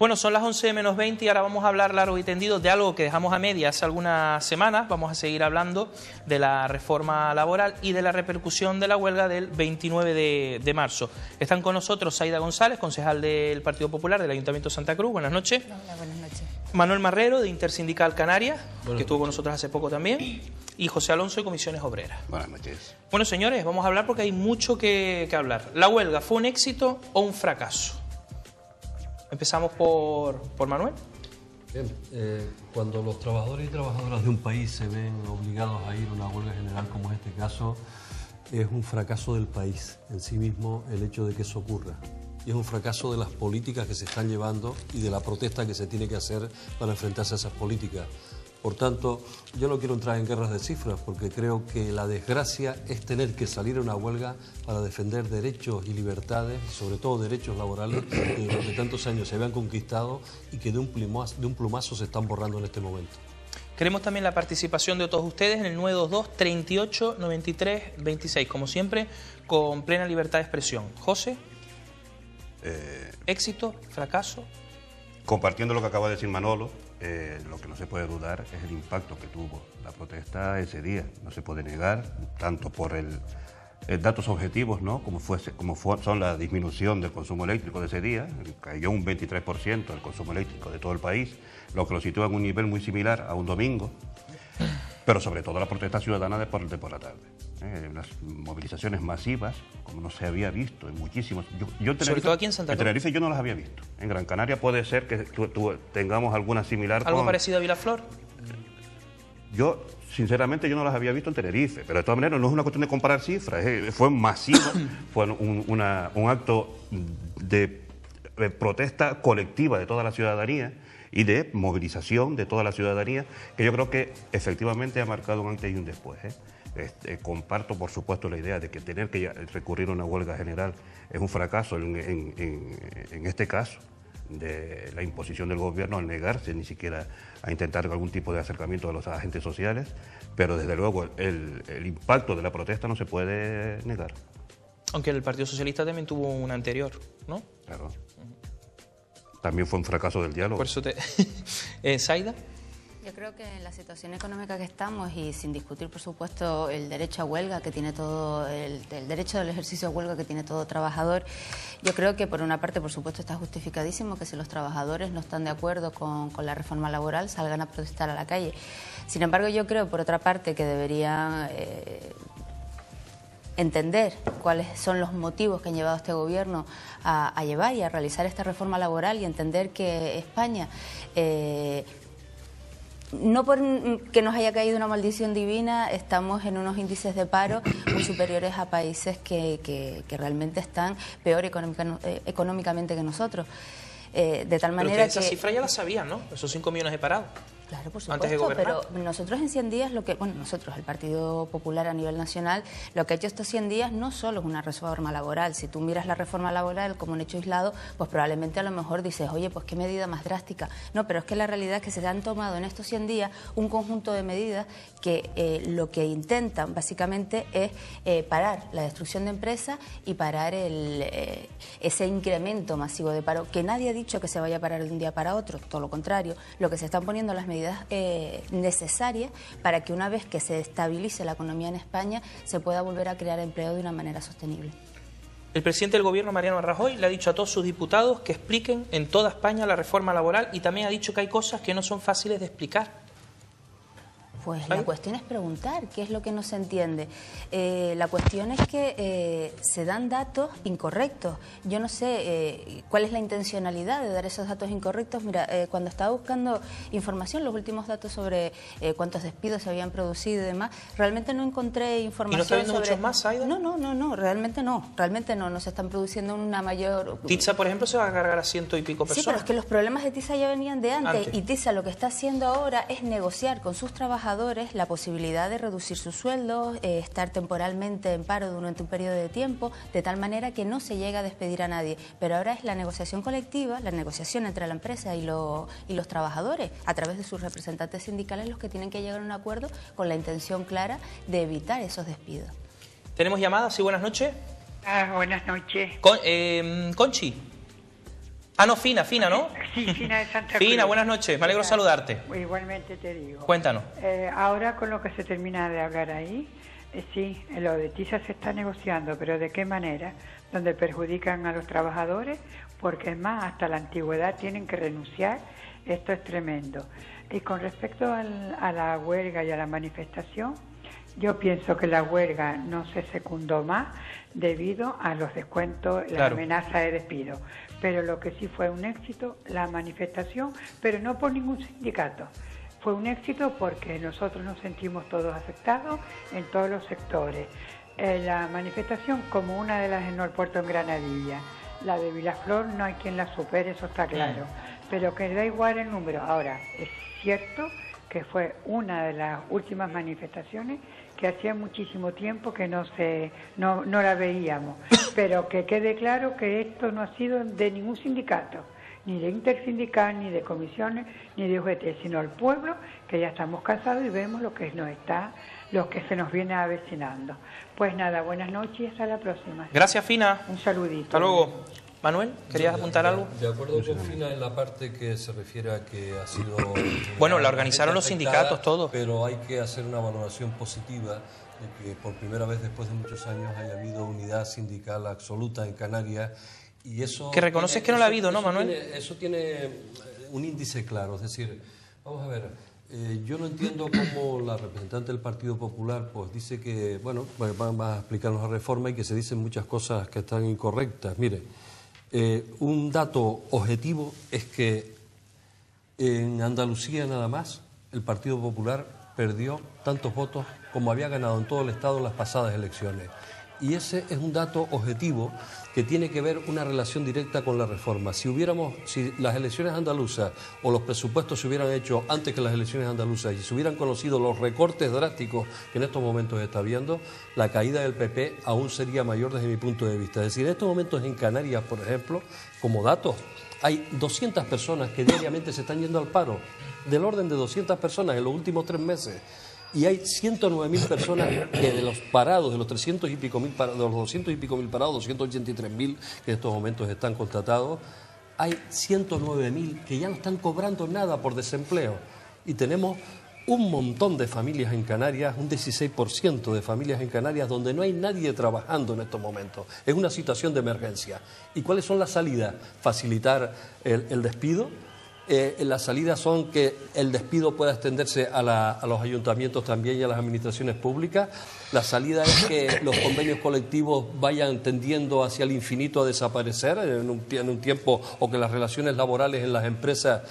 Bueno, son las 11 menos 20 y ahora vamos a hablar largo y tendido de algo que dejamos a media hace algunas semanas. Vamos a seguir hablando de la reforma laboral y de la repercusión de la huelga del 29 de marzo. Están con nosotros Saida González, concejal del Partido Popular del Ayuntamiento de Santa Cruz. Buenas noches. Hola, buenas noches. Manuel Marrero, de Intersindical Canarias, que estuvo con nosotros hace poco también. Y José Alonso, de Comisiones Obreras. Buenas noches. Bueno, señores, vamos a hablar porque hay mucho que hablar. ¿La huelga fue un éxito o un fracaso? Empezamos por Manuel. Bien, cuando los trabajadores y trabajadoras de un país se ven obligados a ir a una huelga general como en este caso, es un fracaso del país en sí mismo el hecho de que eso ocurra. Y es un fracaso de las políticas que se están llevando y de la protesta que se tiene que hacer para enfrentarse a esas políticas. Por tanto, yo no quiero entrar en guerras de cifras porque creo que la desgracia es tener que salir a una huelga para defender derechos y libertades, sobre todo derechos laborales, que durante tantos años se habían conquistado y que de un plumazo se están borrando en este momento. Queremos también la participación de todos ustedes en el 922 38 93 26, como siempre, con plena libertad de expresión. José, éxito, fracaso. Compartiendo lo que acaba de decir Manolo, lo que no se puede dudar es el impacto que tuvo la protesta ese día. No se puede negar, tanto por datos objetivos, ¿no? Son la disminución del consumo eléctrico de ese día. Cayó un 23% el consumo eléctrico de todo el país, lo que lo sitúa en un nivel muy similar a un domingo, pero sobre todo la protesta ciudadana de por la tarde. Unas movilizaciones masivas, como no se había visto en muchísimos... Sobre todo aquí en Santa Cruz. En Tenerife yo no las había visto. En Gran Canaria puede ser que tengamos alguna similar. ¿Algo parecido a Vilaflor? Yo, sinceramente, yo no las había visto en Tenerife, pero de todas maneras no es una cuestión de comparar cifras, fue masivo, fue un acto de protesta colectiva de toda la ciudadanía y de movilización de toda la ciudadanía, que yo creo que efectivamente ha marcado un antes y un después. Comparto, por supuesto, la idea de que tener que recurrir a una huelga general es un fracaso en este caso, de la imposición del gobierno al negarse ni siquiera a intentar algún tipo de acercamiento de los agentes sociales, pero desde luego el impacto de la protesta no se puede negar. Aunque el Partido Socialista también tuvo una anterior, ¿no? Claro. También fue un fracaso del diálogo. Por eso ¿Saida? Yo creo que en la situación económica que estamos y sin discutir, por supuesto, el derecho a huelga que tiene todo, el derecho del ejercicio de huelga que tiene todo trabajador, yo creo que por una parte, por supuesto, está justificadísimo que si los trabajadores no están de acuerdo con la reforma laboral salgan a protestar a la calle. Sin embargo, yo creo, por otra parte, que deberían entender cuáles son los motivos que han llevado a este gobierno a llevar y a realizar esta reforma laboral y entender que España... no por que nos haya caído una maldición divina, estamos en unos índices de paro muy superiores a países que realmente están peor económicamente que nosotros. De tal manera pero esa cifra ya la sabían, ¿no? Esos 5 millones de parados. Claro, por supuesto, pero nosotros en 100 días, nosotros, el Partido Popular a nivel nacional, lo que ha hecho estos 100 días no solo es una reforma laboral. Si tú miras la reforma laboral como un hecho aislado, pues probablemente a lo mejor dices, oye, pues qué medida más drástica. No, pero es que la realidad es que se han tomado en estos 100 días un conjunto de medidas que lo que intentan básicamente es parar la destrucción de empresas y parar ese incremento masivo de paro, que nadie ha dicho que se vaya a parar de un día para otro, todo lo contrario. Lo que se están poniendo las medidas necesarias para que una vez que se estabilice la economía en España se pueda volver a crear empleo de una manera sostenible. El presidente del gobierno, Mariano Rajoy, le ha dicho a todos sus diputados que expliquen en toda España la reforma laboral y también ha dicho que hay cosas que no son fáciles de explicar. Pues la cuestión es preguntar qué es lo que no se entiende. La cuestión es que se dan datos incorrectos. Yo no sé cuál es la intencionalidad de dar esos datos incorrectos. Mira, cuando estaba buscando información, los últimos datos sobre cuántos despidos se habían producido y demás, realmente no encontré información. ¿Y no está habiendo muchos más, Aida? No, realmente no se están produciendo una mayor... TISA, por ejemplo, se va a cargar a 100 y pico personas. Sí, pero es que los problemas de TISA ya venían de antes. Y TISA lo que está haciendo ahora es negociar con sus trabajadores la posibilidad de reducir sus sueldos, estar temporalmente en paro durante un periodo de tiempo, de tal manera que no se llega a despedir a nadie. Pero ahora es la negociación colectiva, la negociación entre la empresa y los trabajadores, a través de sus representantes sindicales, los que tienen que llegar a un acuerdo con la intención clara de evitar esos despidos. ¿Tenemos llamadas? Sí, buenas noches. Buenas noches. Conchi. Ah, no, Fina, ¿no? Sí, Fina de Santa Cruz. Fina, buenas noches, me alegro saludarte. Igualmente te digo. Cuéntanos. Ahora con lo que se termina de hablar ahí, sí, lo de TISA se está negociando, pero ¿de qué manera? Donde perjudican a los trabajadores, porque es más, hasta la antigüedad tienen que renunciar, esto es tremendo. Y con respecto a la huelga y a la manifestación, yo pienso que la huelga no se secundó más debido a los descuentos, la amenaza de despido. Pero lo que sí fue un éxito, la manifestación, pero no por ningún sindicato. Fue un éxito porque nosotros nos sentimos todos afectados en todos los sectores. La manifestación como una de las en el puerto en Granadilla, la de Vilaflor no hay quien la supere, eso está claro, pero que da igual el número. Ahora, es cierto que fue una de las últimas manifestaciones que hacía muchísimo tiempo que no la veíamos, pero que quede claro que esto no ha sido de ningún sindicato, ni de intersindical, ni de comisiones, ni de UGT, sino el pueblo, que ya estamos cansados y vemos lo que se nos viene avecinando. Pues nada, buenas noches y hasta la próxima. Gracias, Fina. Un saludito. Hasta luego. Manuel, ¿querías apuntar algo? De acuerdo con Fina en la parte que se refiere a que ha sido... Bueno, la organizaron los sindicatos, todos. Pero hay que hacer una valoración positiva de que por primera vez después de muchos años haya habido unidad sindical absoluta en Canarias. Y eso que reconoces que no la ha habido, ¿no, Manuel? Eso tiene un índice claro, es decir, vamos a ver, yo no entiendo cómo la representante del Partido Popular pues dice que, bueno, van a explicarnos la reforma y que se dicen muchas cosas que están incorrectas. Mire, un dato objetivo es que en Andalucía nada más el Partido Popular perdió tantos votos como había ganado en todo el Estado en las pasadas elecciones. Y ese es un dato objetivo que tiene que ver una relación directa con la reforma. Si las elecciones andaluzas o los presupuestos se hubieran hecho antes que las elecciones andaluzas y se hubieran conocido los recortes drásticos que en estos momentos se está viendo, la caída del PP aún sería mayor desde mi punto de vista. Es decir, en estos momentos en Canarias, por ejemplo, como datos, hay 200 personas que diariamente se están yendo al paro, del orden de 200 personas en los últimos 3 meses. Y hay 109.000 personas que de los parados, de los 300 y pico mil parados, de los 200 y pico mil parados, 283.000 que en estos momentos están contratados, hay 109.000 que ya no están cobrando nada por desempleo. Y tenemos un montón de familias en Canarias, un 16% de familias en Canarias donde no hay nadie trabajando en estos momentos. Es una situación de emergencia. ¿Y cuáles son las salidas? Facilitar el despido. Las salidas son que el despido pueda extenderse a los ayuntamientos también y a las administraciones públicas. La salida es que los convenios colectivos vayan tendiendo hacia el infinito a desaparecer en un tiempo, o que las relaciones laborales en las empresas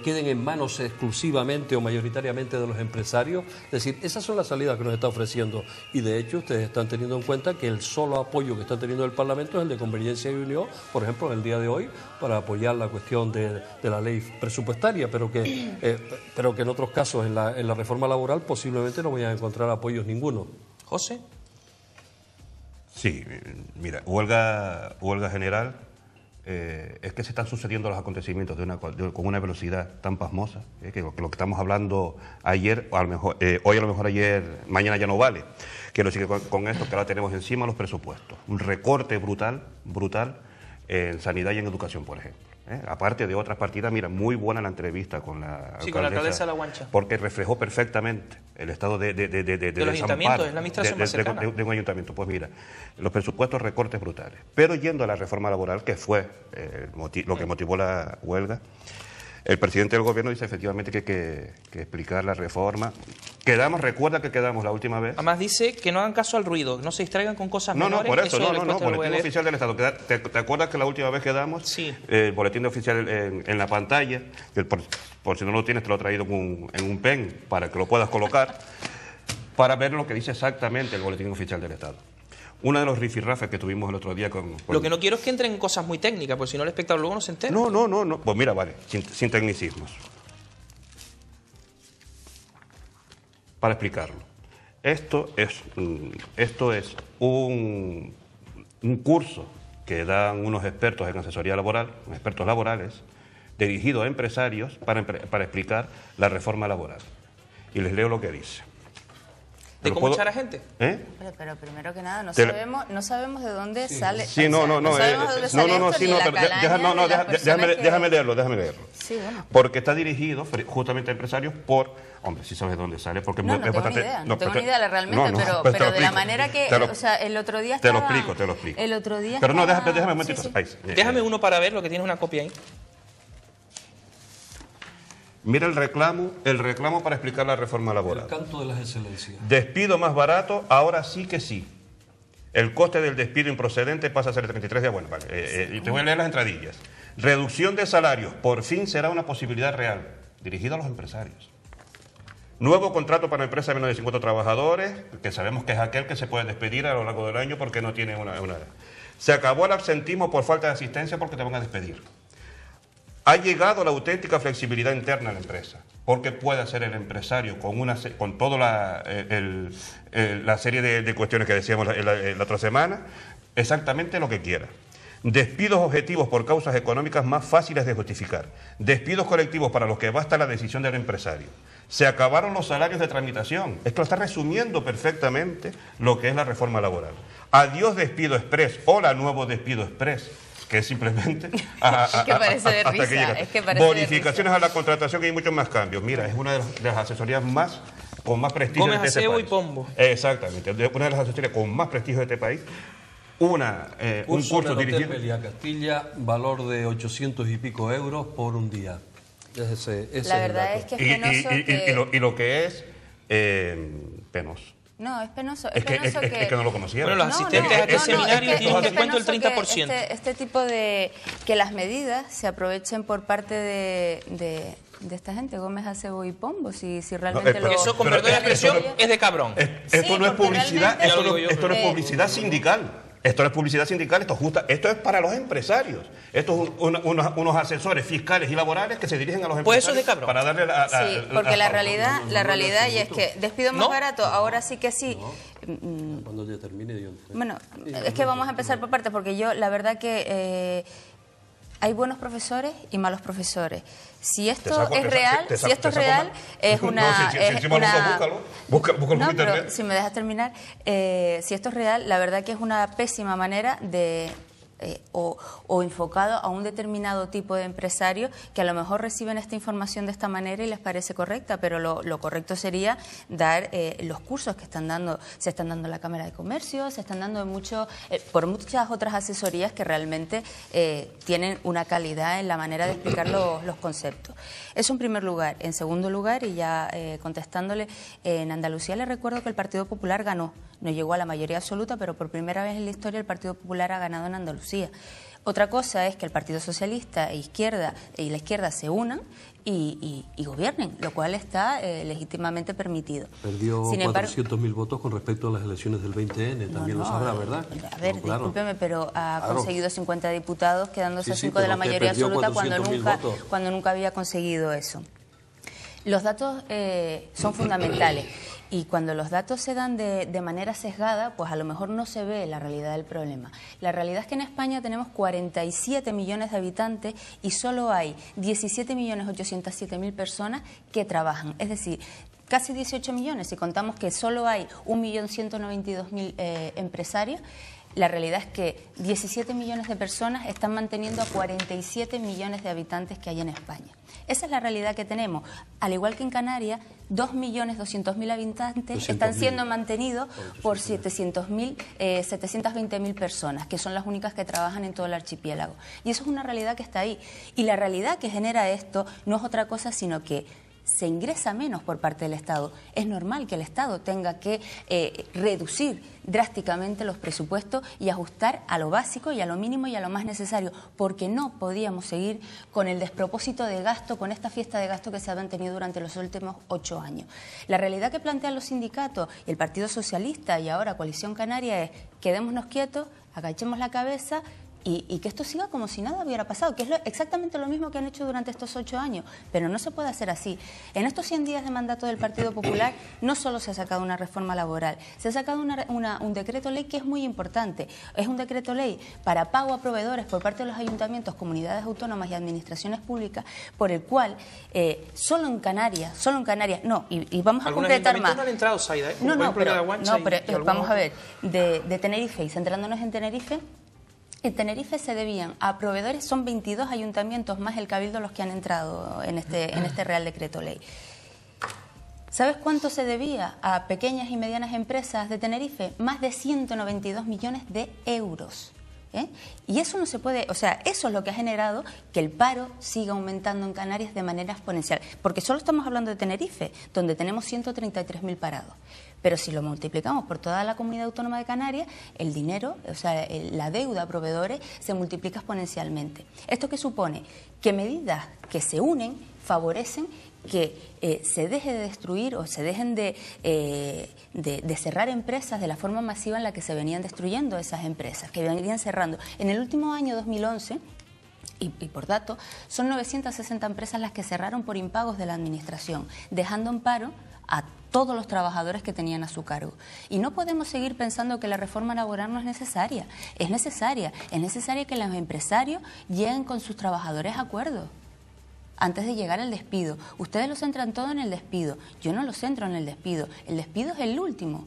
queden en manos exclusivamente o mayoritariamente de los empresarios. Es decir, esas son las salidas que nos está ofreciendo. Y de hecho ustedes están teniendo en cuenta que el solo apoyo que está teniendo el Parlamento es el de Convergencia y Unión, por ejemplo, en el día de hoy, para apoyar la cuestión de la ley presupuestaria, pero que en otros casos, en la reforma laboral, posiblemente no vayan a encontrar apoyos ninguno. José. Sí, mira, huelga general. Es que se están sucediendo los acontecimientos con una velocidad tan pasmosa, que lo que estamos hablando ayer, o a lo mejor, hoy a lo mejor ayer, mañana ya no vale. Quiero decir que con esto que ahora tenemos encima los presupuestos, un recorte brutal en sanidad y en educación, por ejemplo. Aparte de otras partidas, mira, muy buena la entrevista con la alcaldesa de La Guancha. Porque reflejó perfectamente el estado de los ayuntamientos, es la administración más cercana. De un ayuntamiento. Pues mira, los presupuestos, recortes brutales. Pero yendo a la reforma laboral, que fue lo que motivó la huelga, el presidente del gobierno dice efectivamente que hay que explicar la reforma. Recuerda que quedamos la última vez. Además dice que no hagan caso al ruido, que no se distraigan con cosas menores. No, por eso, Boletín Oficial del Estado. ¿Te acuerdas que la última vez quedamos? Sí. El Boletín Oficial en la pantalla, que por si no lo tienes te lo he traído en un pen para que lo puedas colocar, para ver lo que dice exactamente el Boletín Oficial del Estado. Uno de los rifirrafes que tuvimos el otro día con... Lo que no quiero es que entren en cosas muy técnicas, porque si no el espectador luego no se entera. No. Pues mira, vale, sin tecnicismos. Para explicarlo. Esto es un curso que dan unos expertos en asesoría laboral, expertos laborales, dirigidos a empresarios para explicar la reforma laboral. Y les leo lo que dice. ¿De cómo echar a gente? Pero primero que nada, no sabemos de dónde sale. Sí, déjame leerlo. Sí, bueno. Porque está dirigido justamente a empresarios hombre, sí sabes de dónde sale, porque no tengo ni idea, no tengo ni idea realmente, pero de la manera que, o sea, el otro día estaba... Te lo explico. El otro día pero estaba... déjame un momentito. Sí. Déjame uno para ver, lo que tienes una copia ahí. Mira el reclamo para explicar la reforma laboral. El canto de las excelencias. Despido más barato, ahora sí que sí. El coste del despido improcedente pasa a ser de 33 días. Bueno, vale, y te voy a leer las entradillas. Reducción de salarios, por fin será una posibilidad real, dirigida a los empresarios. Nuevo contrato para empresas de menos de 50 trabajadores, que sabemos que es aquel que se puede despedir a lo largo del año porque no tiene una... Se acabó el absentismo por falta de asistencia porque te van a despedir. Ha llegado la auténtica flexibilidad interna a la empresa, porque puede hacer el empresario con toda la serie de cuestiones que decíamos la otra semana, exactamente lo que quiera. Despidos objetivos por causas económicas más fáciles de justificar. Despidos colectivos para los que basta la decisión del empresario. Se acabaron los salarios de tramitación. Esto está resumiendo perfectamente lo que es la reforma laboral. Adiós despido express. Hola nuevo despido express, que es simplemente bonificaciones a la contratación, y hay muchos más cambios. Mira, es una de las asesorías con más prestigio Gómez, de este Acebo país. Y Pombo. Exactamente, una de las asesorías con más prestigio de este país. Un curso dirigido... Meliá Castilla, valor de 800 y pico euros por un día. La verdad es que es penoso y lo que es penoso. No, es penoso. Es que no lo conocía. Bueno, los asistentes a este seminario tienen un descuento del 30%. Este tipo de... que las medidas se aprovechen por parte de esta gente, Gómez, Acebo y Pombo, si realmente eso, con perdón de expresión, es de cabrón. Esto no es publicidad, esto no es publicidad sindical. Esto no es publicidad sindical, esto es para los empresarios. Esto es unos asesores fiscales y laborales que se dirigen a los empresarios. Pues eso es de cabrón. Para darle sí, porque la realidad y es que despido más barato, ahora sí que sí. Cuando ya termine, yo... Bueno, es que vamos a empezar por partes, porque yo, la verdad que hay buenos profesores y malos profesores. Si esto es real, es una... Búscalo en internet. Si me dejas terminar, si esto es real, la verdad que es una pésima manera de... o enfocado a un determinado tipo de empresario que a lo mejor reciben esta información de esta manera y les parece correcta, pero lo correcto sería dar los cursos que se están dando en la Cámara de Comercio, se están dando por muchas otras asesorías que realmente tienen una calidad en la manera de explicar los conceptos. Eso en primer lugar. En segundo lugar, y ya contestándole, en Andalucía le recuerdo que el Partido Popular ganó. No llegó a la mayoría absoluta, pero por primera vez en la historia el Partido Popular ha ganado en Andalucía. Otra cosa es que el Partido Socialista y la izquierda se unan y gobiernen, lo cual está legítimamente permitido. Perdió 400.000 votos con respecto a las elecciones del 20N, también lo sabrá, ¿verdad? A ver, discúlpeme, pero ha conseguido 50 diputados, quedándose a 5 de la mayoría absoluta cuando nunca había conseguido eso. Los datos son fundamentales. Y cuando los datos se dan de manera sesgada, pues a lo mejor no se ve la realidad del problema. La realidad es que en España tenemos 47 millones de habitantes y solo hay 17.807.000 personas que trabajan. Es decir, casi 18 millones, si contamos que solo hay 1.192.000 empresarios. La realidad es que 17 millones de personas están manteniendo a 47 millones de habitantes que hay en España. Esa es la realidad que tenemos. Al igual que en Canarias, 2.200.000 habitantes están siendo mantenidos por 720.000 personas, que son las únicas que trabajan en todo el archipiélago. Y eso es una realidad que está ahí. Y la realidad que genera esto no es otra cosa sino que se ingresa menos por parte del Estado. Es normal que el Estado tenga que reducir drásticamente los presupuestos y ajustar a lo básico y a lo mínimo y a lo más necesario, porque no podíamos seguir con el despropósito de gasto, con esta fiesta de gasto que se ha mantenido durante los últimos 8 años. La realidad que plantean los sindicatos y el Partido Socialista y ahora Coalición Canaria es: quedémonos quietos, agachemos la cabeza, y que esto siga como si nada hubiera pasado, que es exactamente lo mismo que han hecho durante estos 8 años, pero no se puede hacer así. En estos 100 días de mandato del Partido Popular no solo se ha sacado una reforma laboral, se ha sacado un decreto ley que es muy importante. Es un decreto ley para pago a proveedores por parte de los ayuntamientos, comunidades autónomas y administraciones públicas, por el cual solo en Canarias, no, y vamos a concretar más. No han entrado, Saida, pero vamos a ver, de Tenerife, y centrándonos en Tenerife se debían a proveedores, son 22 ayuntamientos más el Cabildo los que han entrado en este Real Decreto Ley. ¿Sabes cuánto se debía a pequeñas y medianas empresas de Tenerife? Más de 192 millones de euros. Y eso no se puede, o sea, eso es lo que ha generado que el paro siga aumentando en Canarias de manera exponencial. Porque solo estamos hablando de Tenerife, donde tenemos 133.000 parados. Pero si lo multiplicamos por toda la comunidad autónoma de Canarias, el dinero, o sea, la deuda a proveedores se multiplica exponencialmente. ¿Esto qué supone? Que medidas que se unen favorecen que se deje de destruir o se dejen de cerrar empresas de la forma masiva en la que se venían destruyendo esas empresas, que venían cerrando. En el último año 2011, y por datos, son 960 empresas las que cerraron por impagos de la Administración, dejando en paro a todos los trabajadores que tenían a su cargo. Y no podemos seguir pensando que la reforma laboral no es necesaria. Es necesaria que los empresarios lleguen con sus trabajadores a acuerdos antes de llegar al despido. Ustedes lo centran todo en el despido. Yo no lo centro en el despido. El despido es el último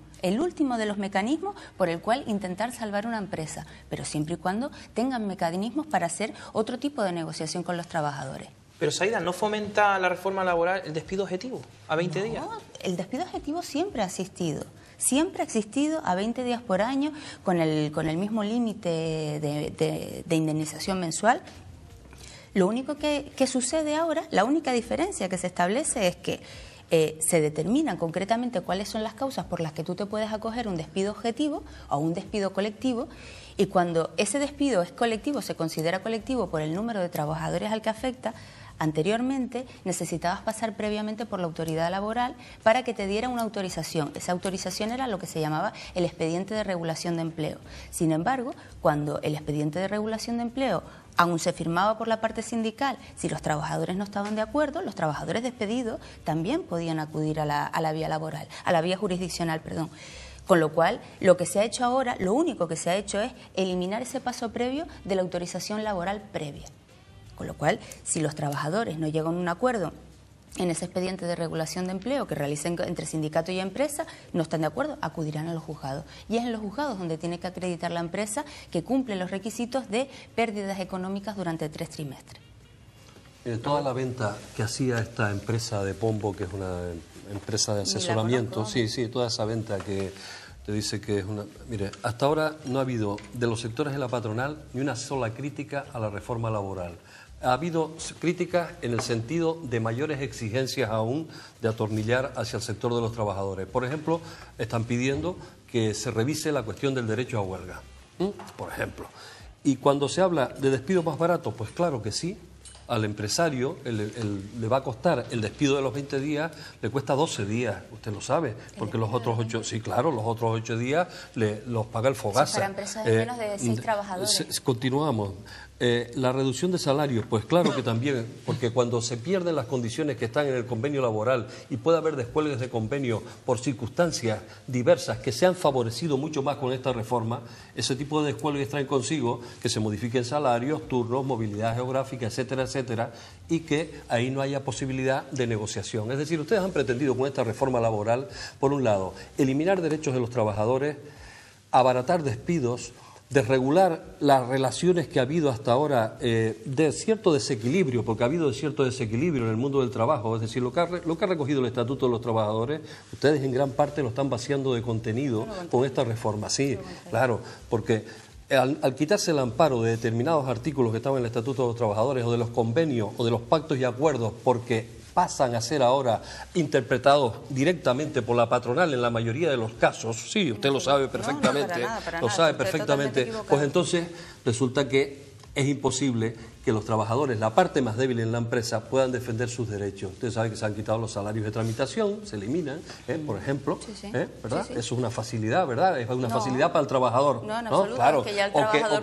de los mecanismos por el cual intentar salvar una empresa, pero siempre y cuando tengan mecanismos para hacer otro tipo de negociación con los trabajadores. Pero, Saida, ¿no fomenta la reforma laboral el despido objetivo a 20 días? No, el despido objetivo siempre ha existido. Siempre ha existido a 20 días por año con el mismo límite de indemnización mensual. Lo único que sucede ahora, la única diferencia que se establece es que se determinan concretamente cuáles son las causas por las que tú te puedes acoger un despido objetivo o un despido colectivo, y cuando ese despido es colectivo, se considera colectivo por el número de trabajadores al que afecta. Anteriormente necesitabas pasar previamente por la autoridad laboral para que te diera una autorización. Esa autorización era lo que se llamaba el expediente de regulación de empleo. Sin embargo, cuando el expediente de regulación de empleo aún se firmaba por la parte sindical, si los trabajadores no estaban de acuerdo, los trabajadores despedidos también podían acudir a la vía laboral, a la vía jurisdiccional, perdón. Con lo cual, lo que se ha hecho ahora, lo único que se ha hecho es eliminar ese paso previo de la autorización laboral previa. Con lo cual, si los trabajadores no llegan a un acuerdo en ese expediente de regulación de empleo que realicen entre sindicato y empresa, no están de acuerdo, acudirán a los juzgados. Y es en los juzgados donde tiene que acreditar la empresa que cumple los requisitos de pérdidas económicas durante 3 trimestres. Toda la venta que hacía esta empresa de Pombo, que es una empresa de asesoramiento, sí, toda esa venta que te dice que es una... Mire, hasta ahora no ha habido de los sectores de la patronal ni una sola crítica a la reforma laboral. Ha habido críticas en el sentido de mayores exigencias aún de atornillar hacia el sector de los trabajadores. Por ejemplo, están pidiendo que se revise la cuestión del derecho a huelga, por ejemplo. Y cuando se habla de despido más barato, pues claro que sí. Al empresario le va a costar el despido de los 20 días, le cuesta 12 días, usted lo sabe, porque los otros 8, sí, claro, los otros 8 días los paga el Fogasa. Para empresas de menos de 6 trabajadores. Continuamos. La reducción de salarios, pues claro que también, porque cuando se pierden las condiciones que están en el convenio laboral y puede haber descuelgues de convenio por circunstancias diversas que se han favorecido mucho más con esta reforma, ese tipo de descuelgues traen consigo que se modifiquen salarios, turnos, movilidad geográfica, etcétera, etcétera, y que ahí no haya posibilidad de negociación. Es decir, ustedes han pretendido con esta reforma laboral, por un lado, eliminar derechos de los trabajadores, abaratar despidos, desregular las relaciones que ha habido hasta ahora de cierto desequilibrio, porque ha habido cierto desequilibrio en el mundo del trabajo, es decir, lo que ha recogido el Estatuto de los Trabajadores, ustedes en gran parte lo están vaciando de contenido con esta reforma, sí, claro, porque al quitarse el amparo de determinados artículos que estaban en el Estatuto de los Trabajadores o de los convenios o de los pactos y acuerdos, porque pasan a ser ahora interpretados directamente por la patronal en la mayoría de los casos, sí, usted lo sabe perfectamente, para nada, perfectamente, pues entonces resulta que es imposible que los trabajadores, la parte más débil en la empresa, puedan defender sus derechos. Ustedes saben que se han quitado los salarios de tramitación, se eliminan, por ejemplo, ¿verdad? Eso es una facilidad, ¿verdad? Es una facilidad para el trabajador. No, en absoluto, claro. que ya el trabajador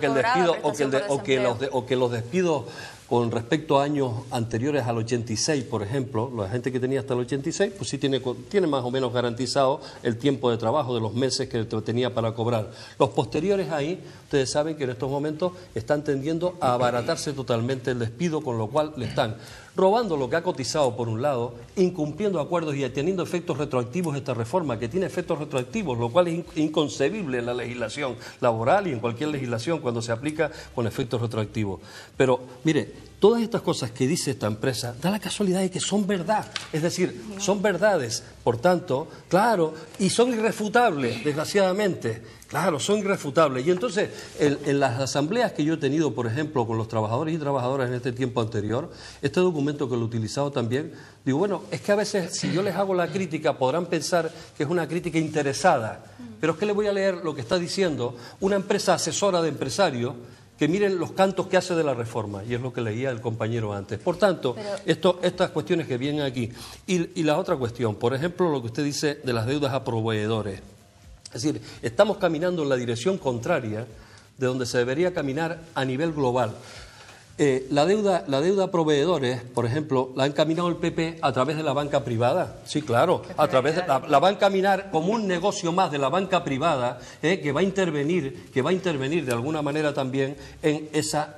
que los despidos con respecto a años anteriores al 86, por ejemplo, la gente que tenía hasta el 86, pues sí tiene más o menos garantizado el tiempo de trabajo de los meses que tenía para cobrar. Los posteriores ahí, ustedes saben que en estos momentos están tendiendo a abaratarse totalmente el despido, con lo cual le están robando lo que ha cotizado por un lado, incumpliendo acuerdos y teniendo efectos retroactivos esta reforma, que tiene efectos retroactivos, lo cual es inconcebible en la legislación laboral y en cualquier legislación cuando se aplica con efectos retroactivos. Pero, mire, todas estas cosas que dice esta empresa, da la casualidad de que son verdad, es decir, son verdades, por tanto, claro, y son irrefutables, desgraciadamente. Claro, son irrefutables. Y entonces, en las asambleas que yo he tenido, por ejemplo, con los trabajadores y trabajadoras en este tiempo anterior, este documento que lo he utilizado también, digo, bueno, es que a veces, si yo les hago la crítica, podrán pensar que es una crítica interesada, pero es que les voy a leer lo que está diciendo una empresa asesora de empresarios, que miren los cantos que hace de la reforma, y es lo que leía el compañero antes. Por tanto, estas cuestiones que vienen aquí. Y la otra cuestión, por ejemplo, lo que usted dice de las deudas a proveedores. Es decir, estamos caminando en la dirección contraria de donde se debería caminar a nivel global. La deuda a proveedores, por ejemplo, la ha encaminado el PP a través de la banca privada. Sí, claro, a través de la va a encaminar como un negocio más de la banca privada, que va a intervenir de alguna manera también en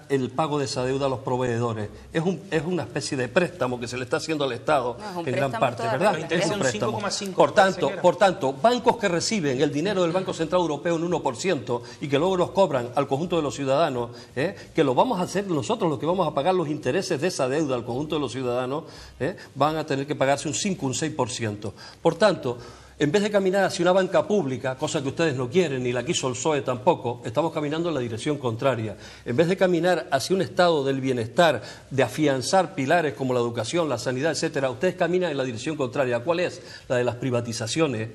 el pago de esa deuda a los proveedores. Es una especie de préstamo que se le está haciendo al Estado en gran parte, ¿verdad? Es un préstamo. Por tanto, bancos que reciben el dinero del Banco Central Europeo en 1% y que luego los cobran al conjunto de los ciudadanos, que lo vamos a hacer nosotros, los que vamos a pagar los intereses de esa deuda al conjunto de los ciudadanos, van a tener que pagarse un 5, un 6%. Por tanto, en vez de caminar hacia una banca pública, cosa que ustedes no quieren, ni la quiso el PSOE tampoco, estamos caminando en la dirección contraria. En vez de caminar hacia un estado del bienestar, de afianzar pilares como la educación, la sanidad, etcétera, ustedes caminan en la dirección contraria. ¿Cuál es? La de las privatizaciones.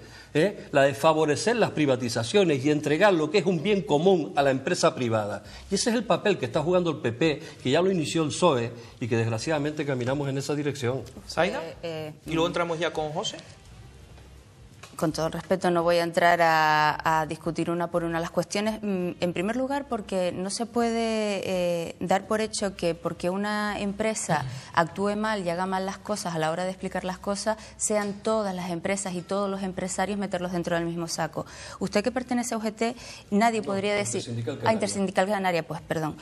La de favorecer las privatizaciones y entregar lo que es un bien común a la empresa privada. Y ese es el papel que está jugando el PP, que ya lo inició el PSOE y que desgraciadamente caminamos en esa dirección. ¿Zaina? Y luego entramos ya con José. Con todo el respeto, no voy a entrar a discutir una por una las cuestiones. En primer lugar, porque no se puede dar por hecho que porque una empresa actúe mal y haga mal las cosas a la hora de explicar las cosas, sean todas las empresas y todos los empresarios meterlos dentro del mismo saco. Usted que pertenece a UGT, nadie podría decir... Intersindical Canaria, pues perdón.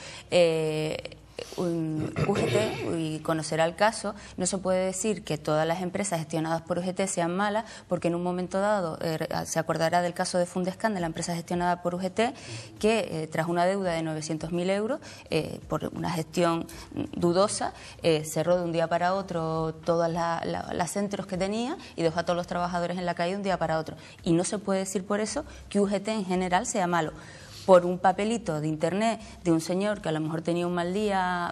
UGT, y conocerá el caso, no se puede decir que todas las empresas gestionadas por UGT sean malas, porque en un momento dado se acordará del caso de Fundescan, de la empresa gestionada por UGT, que tras una deuda de 900.000 euros, por una gestión dudosa, cerró de un día para otro todas las centros que tenía y dejó a todos los trabajadores en la calle de un día para otro. Y no se puede decir por eso que UGT en general sea malo. Por un papelito de internet de un señor que a lo mejor tenía un mal día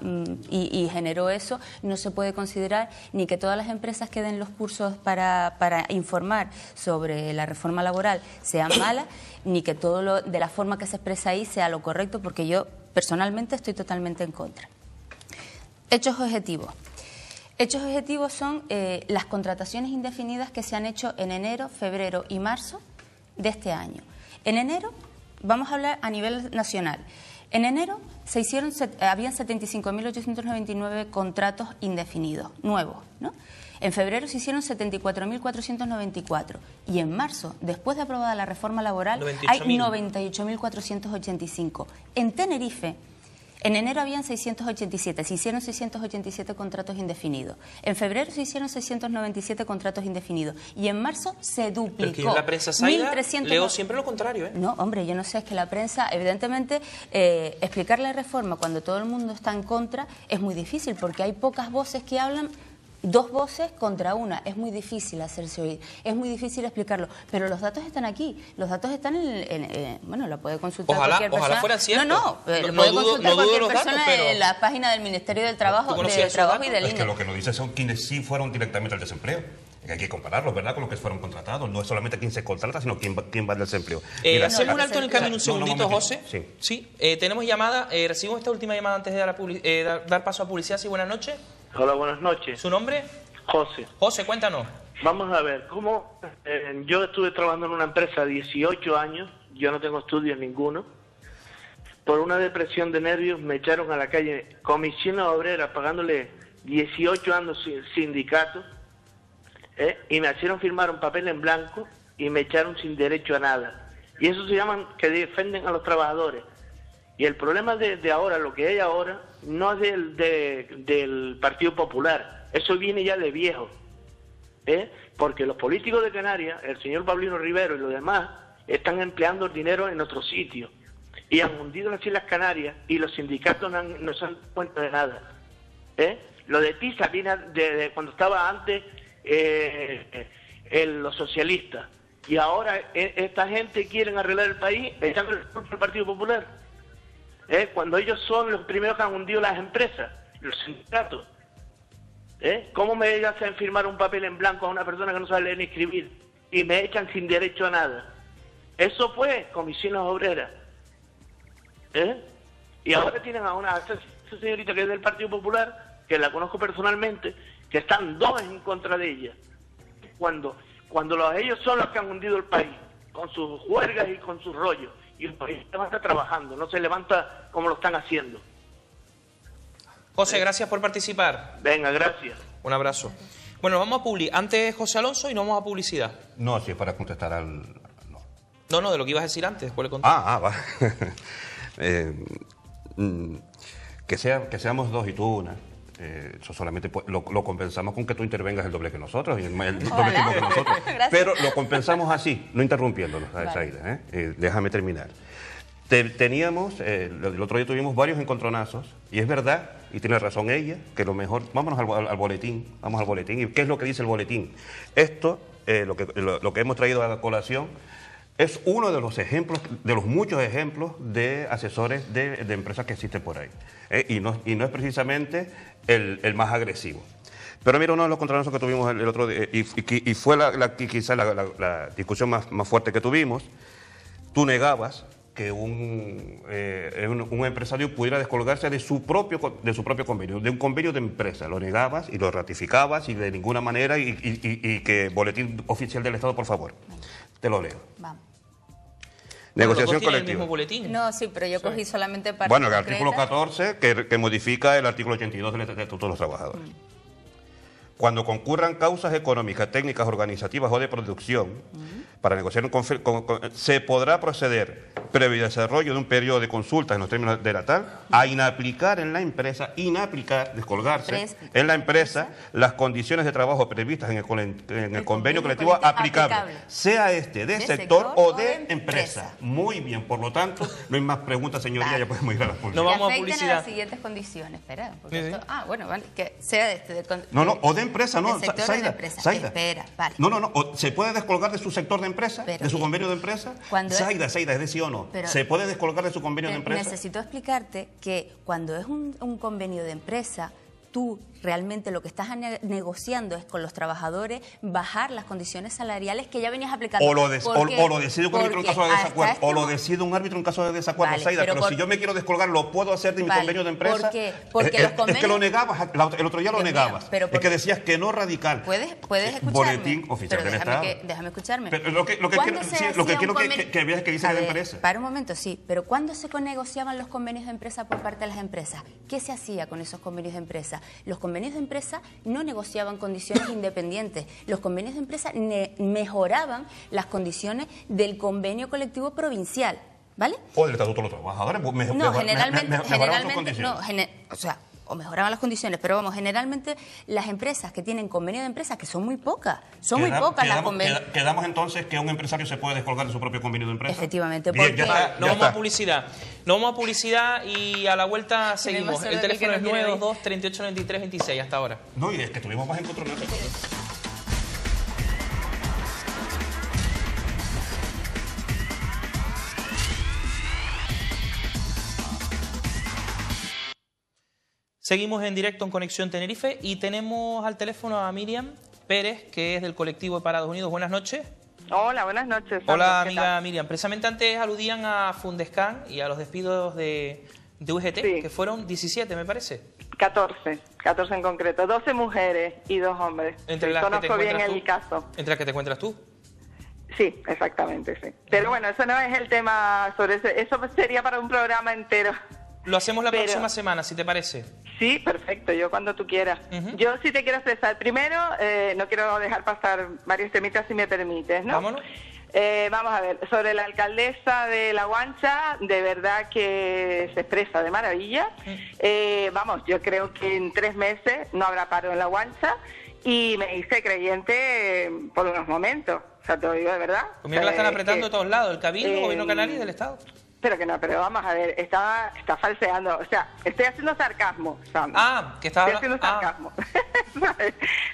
y generó eso, no se puede considerar ni que todas las empresas que den los cursos para informar sobre la reforma laboral sean malas, ni que todo lo de la forma que se expresa ahí sea lo correcto, porque yo personalmente estoy totalmente en contra. Hechos objetivos. Hechos objetivos son las contrataciones indefinidas que se han hecho en enero, febrero y marzo de este año. En enero, vamos a hablar a nivel nacional. En enero habían 75.899 contratos indefinidos, nuevos, ¿no? En febrero se hicieron 74.494 y en marzo, después de aprobada la reforma laboral, hay 98.485. En Tenerife, en enero habían 687, se hicieron 687 contratos indefinidos. En febrero se hicieron 697 contratos indefinidos. Y en marzo se duplicó. Pero que en la prensa, Zaina, leo siempre lo contrario, ¿eh? No, hombre, yo no sé, es que la prensa, evidentemente, explicar la reforma cuando todo el mundo está en contra es muy difícil, porque hay pocas voces que hablan. Dos voces contra una, es muy difícil hacerse oír, es muy difícil explicarlo, pero los datos están aquí, los datos están bueno, lo puede consultar cualquier persona. Ojalá fueran ciertos. Lo puede consultar cualquier persona en la página del Ministerio del Trabajo, y del INE. Es que lo que nos dice son quienes sí fueron directamente al desempleo. hay que compararlos, ¿verdad?, con los que fueron contratados. No es solamente quién se contrata, sino quién va al desempleo. Hacemos un alto en el camino un segundito, José. Sí. Tenemos llamada. Recibimos esta última llamada antes de dar paso a publicidad. Sí, buenas noches. Hola, buenas noches. ¿Su nombre? José. José, cuéntanos. Vamos a ver, yo estuve trabajando en una empresa 18 años, yo no tengo estudios ninguno. Por una depresión de nervios me echaron a la calle comisiones obreras pagándole 18 años sindicato, y me hicieron firmar un papel en blanco y me echaron sin derecho a nada. Y eso se llaman que defienden a los trabajadores. Y el problema de ahora, lo que hay ahora, no es del Partido Popular, eso viene ya de viejo. Porque los políticos de Canarias, el señor Paulino Rivero y los demás, están empleando el dinero en otro sitio. Y han hundido las Islas Canarias y los sindicatos no se dan cuenta de nada. Lo de Tiza viene de cuando estaba antes los socialistas. Y ahora esta gente quieren arreglar el país echando el culpa al Partido Popular. Cuando ellos son los primeros que han hundido las empresas, los sindicatos. ¿Cómo me hacen firmar un papel en blanco a una persona que no sabe leer ni escribir y me echan sin derecho a nada? Eso fue comisiones obreras. Y ahora tienen a esa señorita que es del Partido Popular, que la conozco personalmente, que están dos en contra de ella. Cuando ellos son los que han hundido el país, con sus huelgas y con sus rollos, y el país se levanta trabajando, no se levanta como lo están haciendo. José, gracias por participar. Venga, gracias. Un abrazo. Bueno, vamos a publicar. Antes José Alonso y nos vamos a publicidad. No, si es para contestar al... No, de lo que ibas a decir antes, después le contesto. Va. Que seamos dos y tú una. Eso solamente lo compensamos con que tú intervengas el doble que nosotros, y el doble tiempo que nosotros. Pero lo compensamos así, no interrumpiéndonos, Zaida. Déjame terminar. Teníamos, el otro día tuvimos varios encontronazos, y es verdad, y tiene razón ella, que lo mejor, vámonos al boletín, vamos al boletín. ¿Y qué es lo que dice el boletín? Esto, lo que hemos traído a la colación, es uno de los ejemplos, de los muchos ejemplos de asesores de empresas que existen por ahí. Y no es precisamente el más agresivo. Pero mira, uno de los encontronazos que tuvimos el otro día, y fue quizás la discusión más fuerte que tuvimos, tú negabas que un empresario pudiera descolgarse de su propio convenio, de un convenio de empresa. Lo negabas y lo ratificabas y de ninguna manera, y que Boletín Oficial del Estado, por favor, te lo leo. Vamos. Negociación colectiva. ¿El mismo boletín? No, sí, pero yo cogí solamente parte Bueno, el artículo 14 que modifica el artículo 82 del Estatuto de los Trabajadores. Cuando concurran causas económicas, técnicas, organizativas o de producción para negociar se podrá proceder, previo desarrollo de un periodo de consultas en los términos de la tal, a inaplicar, descolgarse en la empresa las condiciones de trabajo previstas en el convenio colectivo aplicable, sea este de sector o de empresa. Muy bien, por lo tanto, no hay más preguntas, señoría, ya podemos ir a la publicidad. No vamos a publicidad. Las siguientes condiciones, espera, porque esto, bueno, vale, que sea de o de empresa, no, Zaida. Espera, vale. No, ¿se puede descolgar de su sector de empresa, de su convenio de empresa? Zaida, ¿es decir o no? ¿Se puede descolgar de su convenio de empresa? Necesito explicarte que cuando es un convenio de empresa, tú realmente lo que estás negociando es con los trabajadores bajar las condiciones salariales que ya venías aplicando. O lo decide un árbitro en caso de desacuerdo. O lo decide un árbitro en caso de desacuerdo, vale, Zaida. Pero si yo me quiero descolgar, ¿lo puedo hacer de mi convenio de empresa? Porque los convenios... Es que lo negabas, el otro día lo negabas. Es que decías que no radical. ¿Puedes escucharme? Boletín Oficial del Estado. Déjame escucharme. Pero lo que quiero que veas que dice de empresa. Para un momento, sí. Pero ¿cuándo se negociaban los convenios de empresa por parte de las empresas? ¿Qué se hacía con esos convenios de empresa? Los convenios de empresa no negociaban condiciones independientes. Los convenios de empresa mejoraban las condiciones del convenio colectivo provincial, ¿vale? O del Estatuto de los Trabajadores. O mejoraban las condiciones, pero vamos, generalmente las empresas que tienen convenio de empresa, que son muy pocas, las convenios. ¿Quedamos entonces que un empresario se puede descolgar de su propio convenio de empresa? Efectivamente. Bien, nos vamos a publicidad y a la vuelta seguimos. El teléfono es 922 38 93 26 hasta ahora. No, y es que tuvimos más encontronazos. Seguimos en directo en Conexión Tenerife y tenemos al teléfono a Miriam. Pérez, que es del colectivo de Parados Unidos. Buenas noches. Hola, buenas noches. Sandra. Hola, amiga Miriam. Precisamente antes aludían a Fundescan y a los despidos de UGT, sí, que fueron 17, me parece. 14 en concreto. 12 mujeres y 2 hombres. Entre las conozco que te bien tú, el caso. ¿Entre las que te encuentras tú? Sí, exactamente, sí. Pero bueno, eso no es el tema sobre eso sería para un programa entero. Lo hacemos la próxima semana, si te parece. Sí, perfecto, yo cuando tú quieras. Yo sí te quiero expresar. Primero, no quiero dejar pasar varios temitas, si me permites, ¿no? Vámonos. Vamos a ver, sobre la alcaldesa de La Guancha, de verdad que se expresa de maravilla. Vamos, yo creo que en 3 meses no habrá paro en La Guancha y me hice creyente por unos momentos. O sea, te lo digo de verdad. Pues mira que la están apretando de todos lados, el Cabildo, el Gobierno Canario y del Estado. Pero que no, pero vamos a ver, está falseando, o sea, estoy haciendo sarcasmo, Sandra. Que estaba haciendo sarcasmo.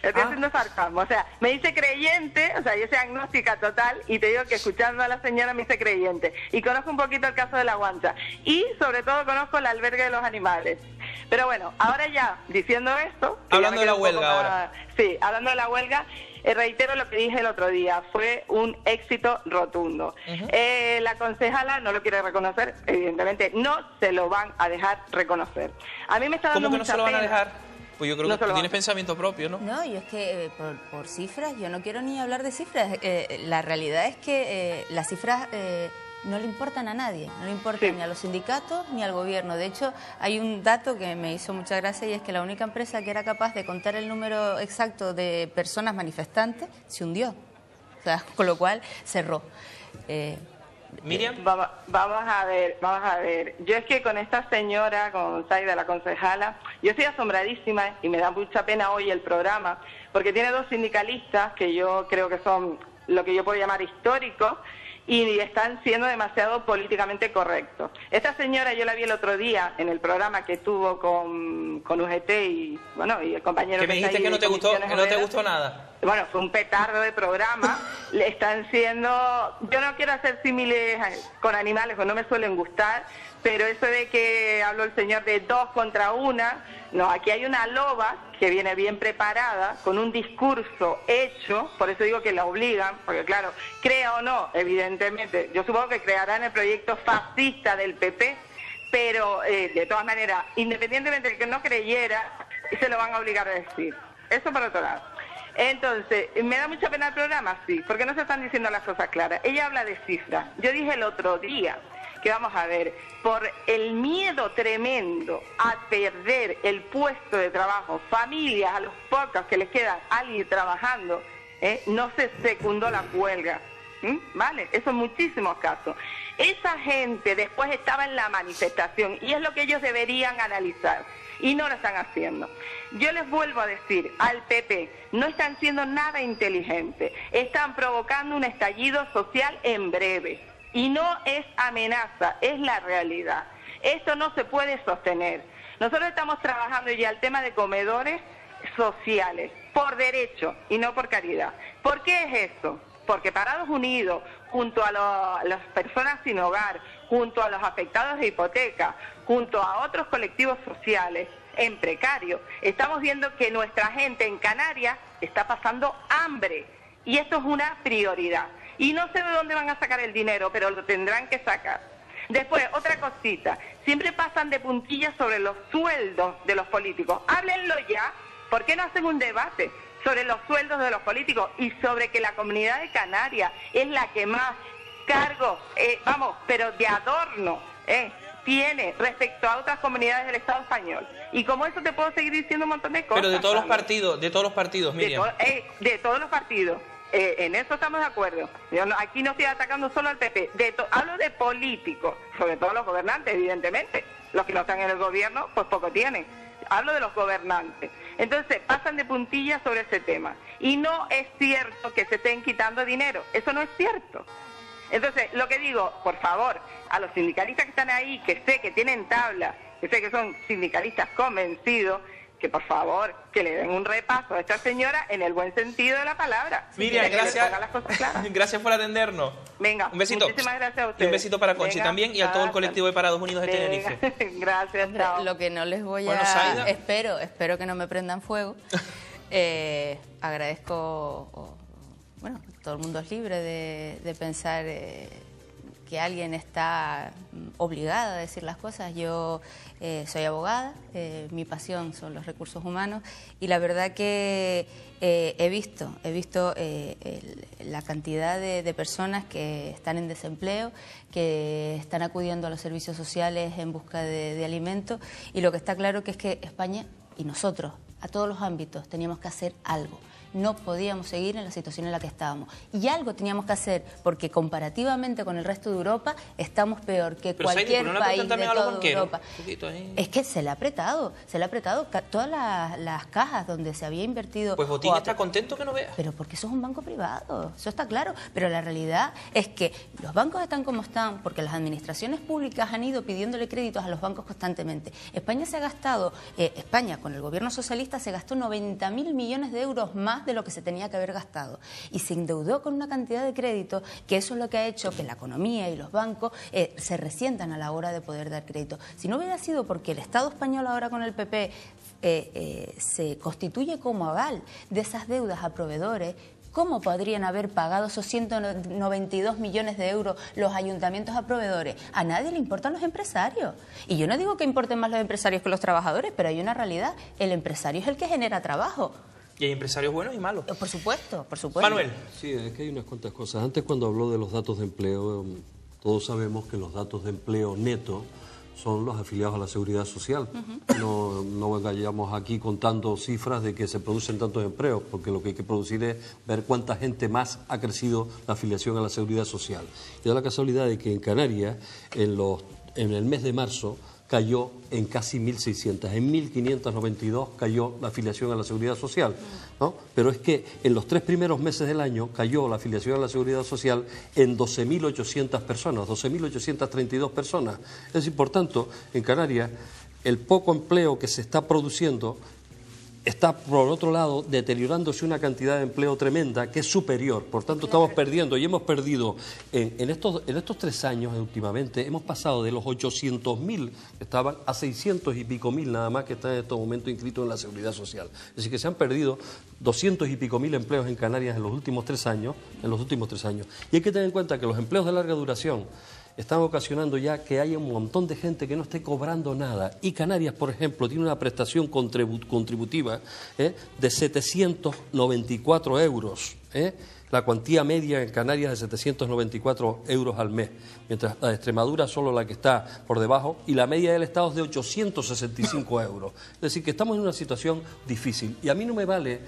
Estoy haciendo sarcasmo, o sea, me hice creyente, o sea, yo soy agnóstica total y te digo que escuchando a la señora me hice creyente. Y conozco un poquito el caso de La Guancha y sobre todo conozco el albergue de los animales. Pero bueno, ahora ya, diciendo esto... Hablando de la huelga ahora. Sí, hablando de la huelga... reitero lo que dije el otro día, fue un éxito rotundo. La concejala no lo quiere reconocer, evidentemente, no se lo van a dejar reconocer. A mí me está dando ¿Cómo que mucha no se lo van a pena. dejar? Pues yo creo que tú tienes pensamiento propio, ¿no? No, yo es que por cifras, yo no quiero ni hablar de cifras. La realidad es que las cifras... no le importan a nadie, no le importan ni a los sindicatos ni al gobierno. De hecho, hay un dato que me hizo mucha gracia y es que la única empresa que era capaz de contar el número exacto de personas manifestantes se hundió. O sea, con lo cual cerró. Miriam. Vamos a ver. Yo es que con esta señora, con Zaida, la concejala, yo estoy asombradísima y me da mucha pena hoy el programa, porque tiene 2 sindicalistas que yo creo que son lo que yo puedo llamar históricos, y están siendo demasiado políticamente correctos. Esta señora yo la vi el otro día en el programa que tuvo con UGT y bueno y el compañero que me dijiste que no te gustó nada. Bueno, fue un petardo de programa. Le están siendo, yo no quiero hacer símiles con animales, o no me suelen gustar, pero eso de que habló el señor de 2 contra 1, no, aquí hay una loba que viene bien preparada, con un discurso hecho, por eso digo que la obligan, porque claro, crea o no, evidentemente, yo supongo que crearán el proyecto fascista del PP, pero de todas maneras, independientemente de que no creyera, se lo van a obligar a decir. Eso por otro lado. Entonces, ¿me da mucha pena el programa? Sí, porque no se están diciendo las cosas claras. Ella habla de cifras. Yo dije el otro día que vamos a ver, por el miedo tremendo a perder el puesto de trabajo, familias a los pocos que les quedan alguien trabajando, no se secundó la huelga. ¿Vale? Eso en muchísimos casos. Esa gente después estaba en la manifestación y es lo que ellos deberían analizar. Y no lo están haciendo. Yo les vuelvo a decir, al PP, no están siendo nada inteligentes. Están provocando un estallido social en breve. Y no es amenaza, es la realidad. Esto no se puede sostener. Nosotros estamos trabajando ya el tema de comedores sociales, por derecho y no por caridad. ¿Por qué es eso? Porque Parados Unidos, junto a las personas sin hogar, junto a los afectados de hipoteca, junto a otros colectivos sociales en precario, estamos viendo que nuestra gente en Canarias está pasando hambre y esto es una prioridad. Y no sé de dónde van a sacar el dinero, pero lo tendrán que sacar. Después, otra cosita, siempre pasan de puntillas sobre los sueldos de los políticos. Háblenlo ya, ¿por qué no hacen un debate sobre los sueldos de los políticos y sobre que la comunidad de Canarias es la que más cargos, pero de adorno, tiene respecto a otras comunidades del Estado español? Y como eso te puedo seguir diciendo un montón de cosas. Pero de todos los partidos, Miriam. De todos los partidos. En eso estamos de acuerdo. Yo aquí no estoy atacando solo al PP. Hablo de políticos, sobre todo los gobernantes, evidentemente. Los que no están en el gobierno, pues poco tienen. Hablo de los gobernantes. Entonces, pasan de puntillas sobre ese tema. Y no es cierto que se estén quitando dinero. Eso no es cierto. Entonces, lo que digo, por favor, a los sindicalistas que están ahí, que sé que tienen tabla, que sé que son sindicalistas convencidos, que por favor, que le den un repaso a esta señora en el buen sentido de la palabra. Miriam, gracias. Gracias por atendernos. Venga, un besito. Muchísimas gracias a ustedes. Y un besito para Conchi también y a todo el colectivo de Parados Unidos de Tenerife. Gracias, chao. Lo que no les voy a... Espero que no me prendan fuego. Agradezco, bueno, todo el mundo es libre de pensar que alguien está obligada a decir las cosas. Yo soy abogada, mi pasión son los recursos humanos y la verdad que he visto la cantidad de personas que están en desempleo, que están acudiendo a los servicios sociales en busca de alimentos y lo que está claro que es que España y nosotros a todos los ámbitos teníamos que hacer algo. No podíamos seguir en la situación en la que estábamos. Y algo teníamos que hacer, porque comparativamente con el resto de Europa, estamos peor que cualquier país de toda Europa. Es que se le ha apretado. Todas las cajas donde se había invertido... Pues Botín está contento que no vea. Pero porque eso es un banco privado, eso está claro. Pero la realidad es que los bancos están como están porque las administraciones públicas han ido pidiéndole créditos a los bancos constantemente. España se ha gastado, España con el gobierno socialista se gastó 90.000 millones de euros más de lo que se tenía que haber gastado y se endeudó con una cantidad de crédito que eso es lo que ha hecho que la economía y los bancos se resientan a la hora de poder dar crédito. Si no hubiera sido porque el Estado español ahora con el PP se constituye como aval de esas deudas a proveedores, ¿cómo podrían haber pagado esos 192 millones de euros los ayuntamientos a proveedores? A nadie le importan los empresarios. Y yo no digo que importen más los empresarios que los trabajadores, pero hay una realidad. El empresario es el que genera trabajo. Y hay empresarios buenos y malos. Por supuesto, por supuesto. Manuel. Sí, es que hay unas cuantas cosas. Antes, cuando habló de los datos de empleo, todos sabemos que los datos de empleo neto son los afiliados a la Seguridad Social. No vayamos aquí contando cifras de que se producen tantos empleos, porque lo que hay que producir es ver cuánta gente más ha crecido la afiliación a la Seguridad Social. Y da la casualidad de que en Canarias, en el mes de marzo, cayó en casi 1.600, en 1.592 cayó la afiliación a la Seguridad Social, ¿no? Pero es que en los 3 primeros meses del año cayó la afiliación a la Seguridad Social en 12.800 personas, 12.832 personas. Es decir, por tanto, en Canarias, el poco empleo que se está produciendo está, por otro lado, deteriorándose una cantidad de empleo tremenda que es superior. Por tanto, estamos perdiendo y hemos perdido en estos 3 años últimamente, hemos pasado de los 800.000 que estaban a 600 y pico mil nada más que están en estos momentos inscritos en la Seguridad Social. Es decir, que se han perdido 200 y pico mil empleos en Canarias en los últimos 3 años. Y hay que tener en cuenta que los empleos de larga duración están ocasionando ya que haya un montón de gente que no esté cobrando nada. Y Canarias, por ejemplo, tiene una prestación contributiva de 794 euros. La cuantía media en Canarias es de 794 euros al mes, mientras la de Extremadura solo la que está por debajo y la media del Estado es de 865 euros. Es decir, que estamos en una situación difícil. Y a mí no me vale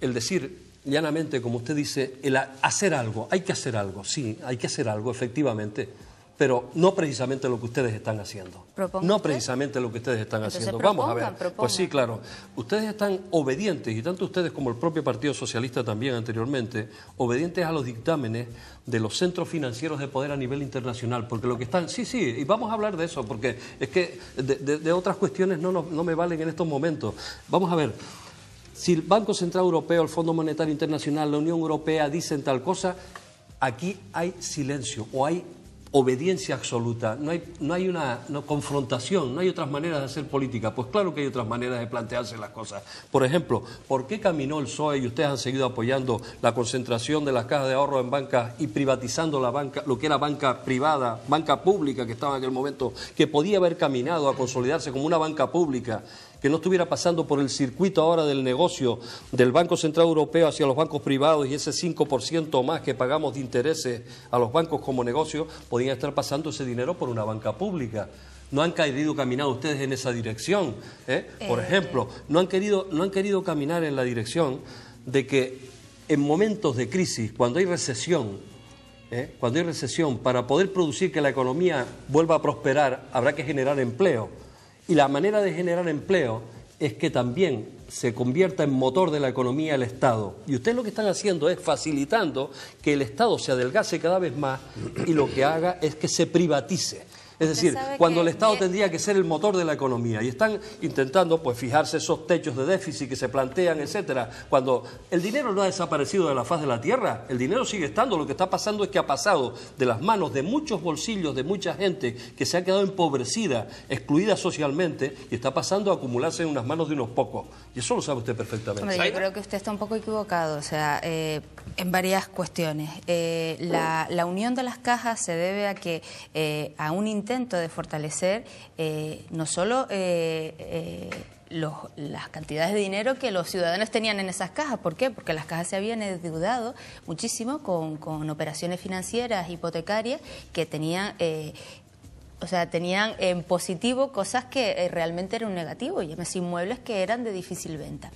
el decir llanamente, como usted dice, el hacer algo. Hay que hacer algo, sí, hay que hacer algo, efectivamente. Pero no precisamente lo que ustedes están haciendo. No precisamente lo que ustedes están haciendo. Vamos a ver. Pues sí, claro. Ustedes están obedientes, y tanto ustedes como el propio Partido Socialista también anteriormente, obedientes a los dictámenes de los centros financieros de poder a nivel internacional. Porque lo que están... Sí, y vamos a hablar de eso, porque es que de otras cuestiones no me valen en estos momentos. Vamos a ver. Si el Banco Central Europeo, el Fondo Monetario Internacional, la Unión Europea dicen tal cosa, aquí hay silencio o hay obediencia absoluta, no hay una confrontación, no hay otras maneras de hacer política. Pues claro que hay otras maneras de plantearse las cosas. Por ejemplo, ¿por qué caminó el PSOE y ustedes han seguido apoyando la concentración de las cajas de ahorro en bancas y privatizando la banca, lo que era banca privada, banca pública que estaba en aquel momento, que podía haber caminado a consolidarse como una banca pública, que no estuviera pasando por el circuito ahora del negocio del Banco Central Europeo hacia los bancos privados y ese 5% más que pagamos de intereses a los bancos como negocio, podían estar pasando ese dinero por una banca pública? No han querido caminar ustedes en esa dirección, Por ejemplo, no han querido caminar en la dirección de que en momentos de crisis, cuando hay recesión, para poder producir que la economía vuelva a prosperar, habrá que generar empleo. Y la manera de generar empleo es que también se convierta en motor de la economía el Estado. Y ustedes lo que están haciendo es facilitando que el Estado se adelgace cada vez más y lo que haga es que se privatice. Es decir, cuando el Estado tendría que ser el motor de la economía y están intentando pues fijarse esos techos de déficit que se plantean, etcétera, cuando el dinero no ha desaparecido de la faz de la tierra, el dinero sigue estando, lo que está pasando es que ha pasado de las manos de muchos bolsillos de mucha gente que se ha quedado empobrecida, excluida socialmente y está pasando a acumularse en unas manos de unos pocos. Y eso lo sabe usted perfectamente. Hombre, yo creo que usted está un poco equivocado, o sea, en varias cuestiones. La unión de las cajas se debe a que a un intento de fortalecer no solo las cantidades de dinero que los ciudadanos tenían en esas cajas. ¿Por qué? Porque las cajas se habían endeudado muchísimo con operaciones financieras, hipotecarias, que tenían... tenían en positivo cosas que realmente eran un negativo, llámese inmuebles que eran de difícil venta.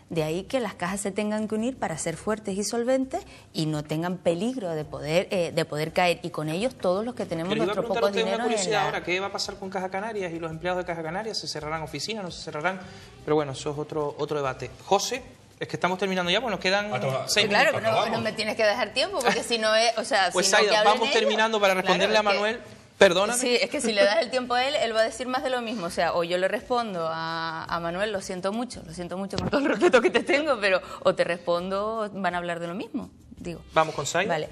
De ahí que las cajas se tengan que unir para ser fuertes y solventes y no tengan peligro de poder caer. Y con ellos todos los que tenemos nuestro poco dinero. Una curiosidad ahora, ¿qué va a pasar con Caja Canarias y los empleados de Caja Canarias? ¿Se cerrarán oficinas, no se cerrarán? Pero bueno, eso es otro debate. José, es que estamos terminando ya, pues nos quedan 6 minutos. Claro, pero no me tienes que dejar tiempo, porque si no es... pues si Saida, vamos terminando para responderle a Manuel... Perdóname. Sí, es que si le das el tiempo a él va a decir más de lo mismo. O sea, o yo le respondo a Manuel, lo siento mucho con todo el respeto que te tengo, pero o te respondo, van a hablar de lo mismo, digo. Vamos con Saida. Vale.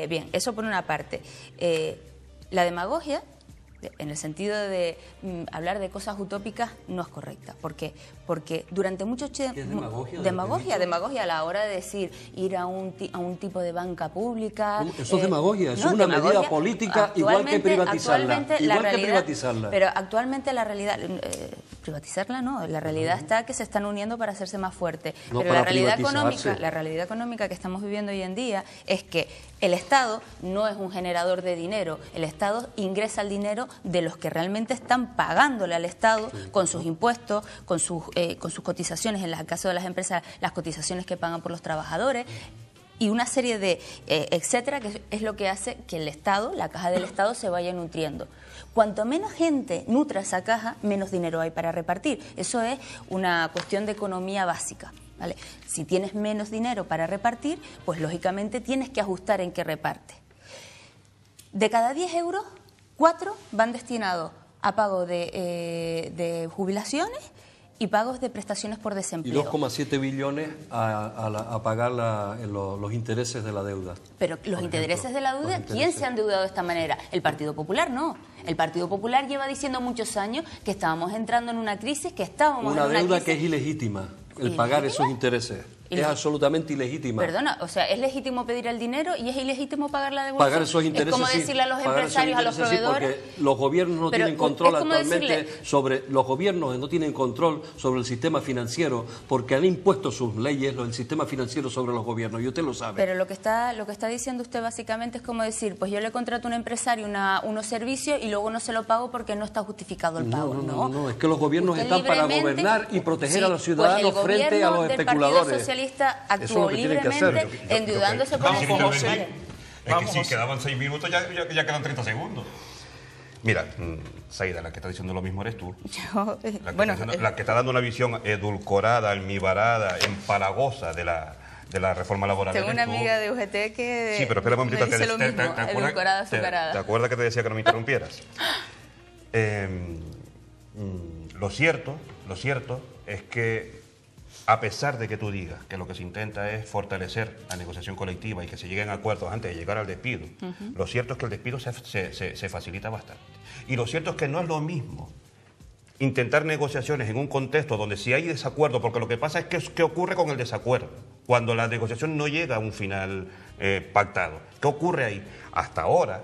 Bien, eso por una parte. La demagogia, en el sentido de hablar de cosas utópicas, no es correcta. ¿Por qué? Porque durante mucho tiempo... ¿Qué es demagogia? Demagogia a la hora de decir ir a un tipo de banca pública... Eso es demagogia, es una medida política igual que privatizarla. Pero actualmente la realidad... privatizarla no, la realidad está que se están uniendo para hacerse más fuerte. No, pero para la realidad económica que estamos viviendo hoy en día es que el Estado no es un generador de dinero, el Estado ingresa el dinero de los que realmente están pagándole al Estado con sus impuestos, con sus cotizaciones, en el caso de las empresas, las cotizaciones que pagan por los trabajadores, y una serie de etcétera, que es lo que hace que el Estado, la caja del Estado, se vaya nutriendo. Cuanto menos gente nutra esa caja, menos dinero hay para repartir. Eso es una cuestión de economía básica, ¿vale? Si tienes menos dinero para repartir, pues lógicamente tienes que ajustar en qué reparte. De cada 10 euros, 4 van destinados a pago de jubilaciones y pagos de prestaciones por desempleo. Y 2,7 billones a pagar los intereses de la deuda. Pero los intereses de la deuda, ¿quién se ha endeudado de esta manera? El Partido Popular no. El Partido Popular lleva diciendo muchos años que estábamos entrando en una crisis, que estábamos en una crisis. Una deuda que es ilegítima, el pagar esos intereses. Es absolutamente ilegítima. Perdona, o sea, es legítimo pedir el dinero y es ilegítimo pagar la devolución. Pagar esos intereses, es como decirle a los empresarios, a los proveedores... Sí, porque los gobiernos no tienen control actualmente sobre... Los gobiernos no tienen control sobre el sistema financiero porque han impuesto sus leyes, el sistema financiero sobre los gobiernos, y usted lo sabe. Pero lo que está diciendo usted básicamente es como decir, pues yo le contrato a un empresario unos servicios y luego no se lo pago porque no está justificado el pago. No, es que los gobiernos están para gobernar y proteger a los ciudadanos frente a los especuladores. Actuó libremente endeudándose con el fondo. Es que si quedaban 6 minutos, ya quedan 30 segundos. Mira, Saida, la que está diciendo lo mismo eres tú. La que está dando una visión edulcorada, almibarada, empalagosa de la reforma laboral. Tengo una amiga de UGT que sí, pero espera un momentito, dice lo mismo, edulcorada, azucarada. ¿Te acuerdas que te decía que no me interrumpieras? Lo cierto es que a pesar de que tú digas que lo que se intenta es fortalecer la negociación colectiva y que se lleguen a acuerdos antes de llegar al despido, lo cierto es que el despido se facilita bastante. Y lo cierto es que no es lo mismo intentar negociaciones en un contexto donde si hay desacuerdo, porque lo que pasa es que ¿qué ocurre con el desacuerdo? Cuando la negociación no llega a un final pactado. ¿Qué ocurre ahí? Hasta ahora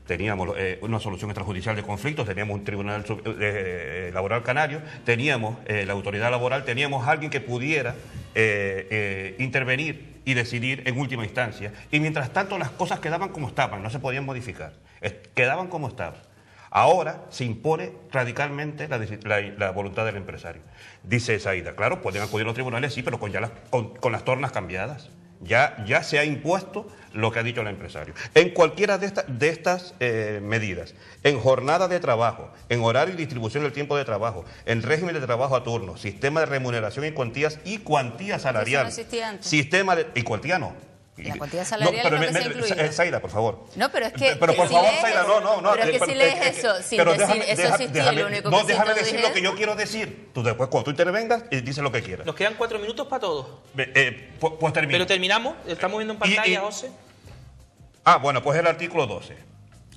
teníamos una solución extrajudicial de conflictos, teníamos un tribunal laboral canario, teníamos la autoridad laboral, teníamos alguien que pudiera intervenir y decidir en última instancia. Y mientras tanto las cosas quedaban como estaban, no se podían modificar, quedaban como estaban. Ahora se impone radicalmente la voluntad del empresario. Dice Saida, claro, pueden acudir a los tribunales, sí, pero con las tornas cambiadas. Ya se ha impuesto lo que ha dicho el empresario. En cualquiera de estas medidas, en jornada de trabajo, en horario y distribución del tiempo de trabajo, en régimen de trabajo a turno, sistema de remuneración y cuantía salarial. Eso no existía antes. Y cuantía no. La cuantía salarial es lo que se ha incluido. Zaida, por favor. No, pero es que... Pero por favor, Zaida, no. Pero es que si lees eso, sin decir eso existía, lo único que no, déjame decir lo que yo quiero decir. Tú después, cuando tú intervengas, dices lo que quieras. Nos quedan 4 minutos para todos. Pues termino. Pero terminamos, estamos viendo en pantalla, José. Bueno, pues el artículo 12.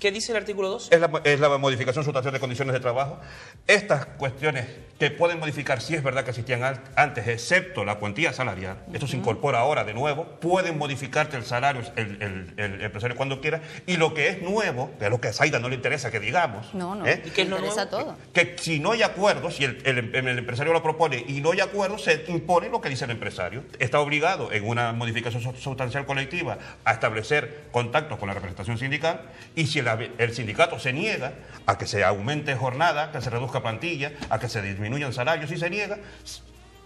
¿Qué dice el artículo 12? Es la modificación sustancial de condiciones de trabajo. Estas cuestiones que pueden modificar, si es verdad que existían antes, excepto la cuantía salarial, esto se incorpora ahora de nuevo, pueden modificarte el salario el empresario cuando quiera, y lo que es nuevo, que es lo que a Zaida no le interesa que digamos, no, ¿y qué es lo interesa nuevo? todo? Que si no hay acuerdo, si el empresario lo propone y no hay acuerdo, se impone lo que dice el empresario. Está obligado en una modificación sustancial colectiva a establecer contactos con la representación sindical, y si el sindicato se niega a que se aumente jornada, que se reduzca plantilla, a que se disminuyan salarios, y se niega,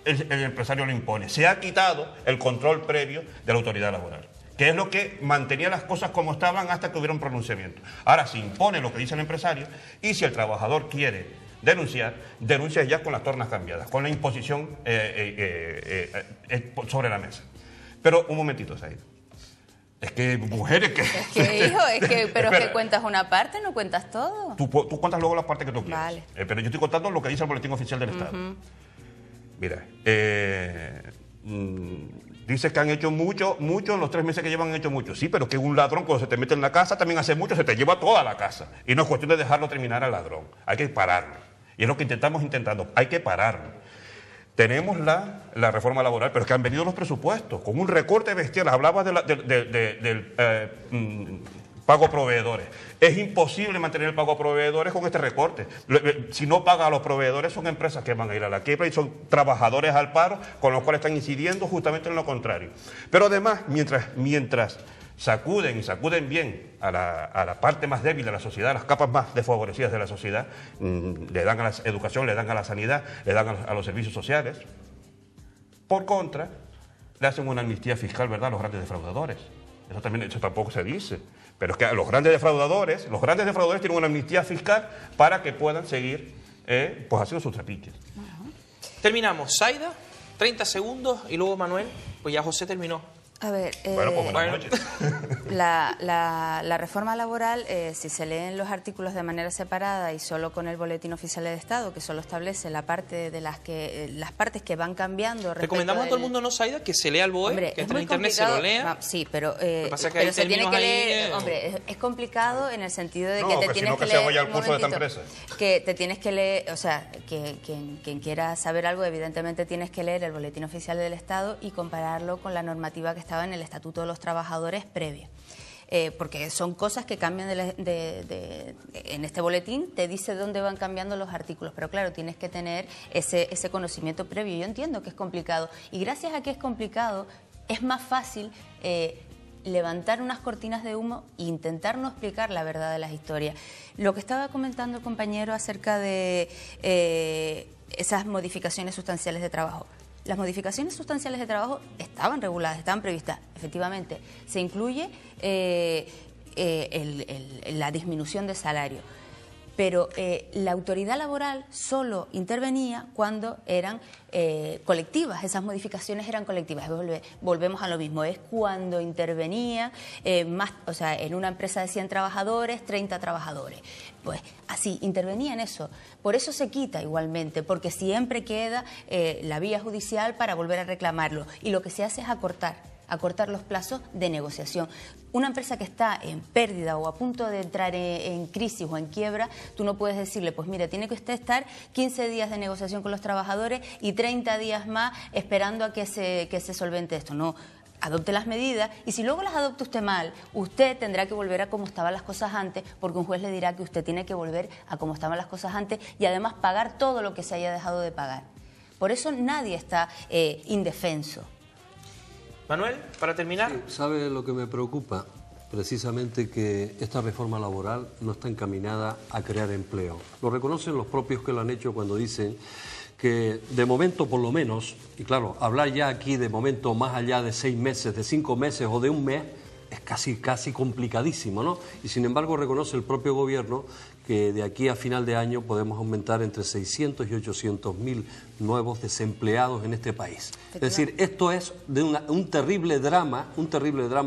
el empresario lo impone. Se ha quitado el control previo de la autoridad laboral, que es lo que mantenía las cosas como estaban hasta que hubiera un pronunciamiento. Ahora se impone lo que dice el empresario, y si el trabajador quiere denuncia ya con las tornas cambiadas, con la imposición sobre la mesa. Pero un momentito, Zaida. Es que mujeres que... Pero es que cuentas una parte, no cuentas todo. Tú cuentas luego la parte que tú quieras. Vale. Pero yo estoy contando lo que dice el Boletín Oficial del Estado. Mira, dice que han hecho mucho, en los 3 meses que llevan han hecho mucho. Sí, pero que un ladrón cuando se te mete en la casa también hace mucho, se te lleva toda la casa. Y no es cuestión de dejarlo terminar al ladrón. Hay que pararlo. Y es lo que estamos intentando. Hay que pararlo. Tenemos la reforma laboral, pero es que han venido los presupuestos con un recorte bestial. Hablabas del pago a proveedores. Es imposible mantener el pago a proveedores con este recorte. Si no paga a los proveedores, son empresas que van a ir a la quiebra y son trabajadores al paro, con los cuales están incidiendo justamente en lo contrario. Pero además, mientras sacuden bien a la parte más débil de la sociedad, a las capas más desfavorecidas de la sociedad, le dan a la educación, le dan a la sanidad, le dan a los servicios sociales. Por contra, le hacen una amnistía fiscal, ¿verdad?, a los grandes defraudadores. Eso tampoco se dice. Pero es que a los grandes defraudadores tienen una amnistía fiscal para que puedan seguir pues haciendo sus trapiches. Terminamos. Zaida, 30 segundos, y luego Manuel, pues ya José terminó. A ver, pues buenas noches. La reforma laboral, si se leen los artículos de manera separada y solo con el Boletín Oficial del Estado, que solo establece la parte de las partes que van cambiando. Recomendamos a todo el mundo, ¿no, Zaida?, que se lea el BOE, hombre, que entre en internet, se lo lea. Sí, pero se tiene que leer. Hombre, es complicado en el sentido de que te tienes que leer. Se vaya al curso de esta empresa. Que te tienes que leer, o sea, que quien quiera saber algo, evidentemente tienes que leer el Boletín Oficial del Estado y compararlo con la normativa que estaba en el Estatuto de los Trabajadores previa. Porque son cosas que cambian en este boletín, te dice dónde van cambiando los artículos, pero claro, tienes que tener ese conocimiento previo. Yo entiendo que es complicado, y gracias a que es complicado, es más fácil levantar unas cortinas de humo e intentar no explicar la verdad de las historias. Lo que estaba comentando el compañero acerca de esas modificaciones sustanciales de trabajo. Las modificaciones sustanciales de trabajo estaban reguladas, estaban previstas, efectivamente. Se incluye la disminución de salario, pero la autoridad laboral solo intervenía cuando eran colectivas, esas modificaciones eran colectivas. Volvemos a lo mismo, es cuando intervenía más, o sea, en una empresa de 100 trabajadores, 30 trabajadores. Pues así, intervenía en eso. Por eso se quita igualmente, porque siempre queda la vía judicial para volver a reclamarlo. Y lo que se hace es acortar los plazos de negociación. Una empresa que está en pérdida o a punto de entrar en crisis o en quiebra, tú no puedes decirle, pues mire, tiene que usted estar 15 días de negociación con los trabajadores y 30 días más esperando a que se solvente esto. No, adopte las medidas, y si luego las adopta usted mal, usted tendrá que volver a como estaban las cosas antes, porque un juez le dirá que usted tiene que volver a como estaban las cosas antes y además pagar todo lo que se haya dejado de pagar. Por eso nadie está indefenso. Manuel, para terminar. Sí, ¿sabe lo que me preocupa? Precisamente que esta reforma laboral no está encaminada a crear empleo. Lo reconocen los propios que lo han hecho cuando dicen que de momento por lo menos, y claro, hablar ya aquí de momento más allá de 6 meses, de 5 meses o de un mes, es casi complicadísimo, ¿no? Y sin embargo reconoce el propio gobierno que de aquí a final de año podemos aumentar entre 600 y 800.000 nuevos desempleados en este país. Es decir, esto es de un terrible drama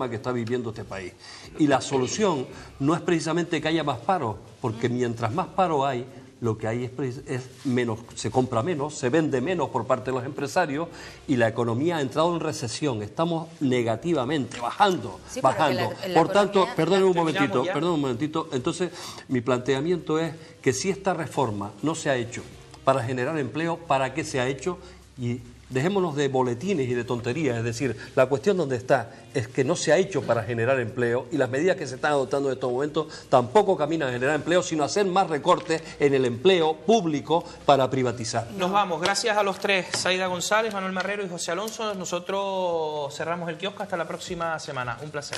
que está viviendo este país. Y la solución no es precisamente que haya más paro, porque mientras más paro hay, lo que hay es menos, se compra menos, se vende menos por parte de los empresarios y la economía ha entrado en recesión. Estamos negativamente, bajando. Por tanto, perdón un momentito. Entonces, mi planteamiento es que si esta reforma no se ha hecho para generar empleo, ¿para qué se ha hecho? Y dejémonos de boletines y de tonterías, es decir, la cuestión donde está es que no se ha hecho para generar empleo y las medidas que se están adoptando en estos momentos tampoco caminan a generar empleo, sino a hacer más recortes en el empleo público para privatizar. Nos vamos, gracias a los tres, Saida González, Manuel Marrero y José Alonso. Nosotros cerramos el kiosco hasta la próxima semana. Un placer.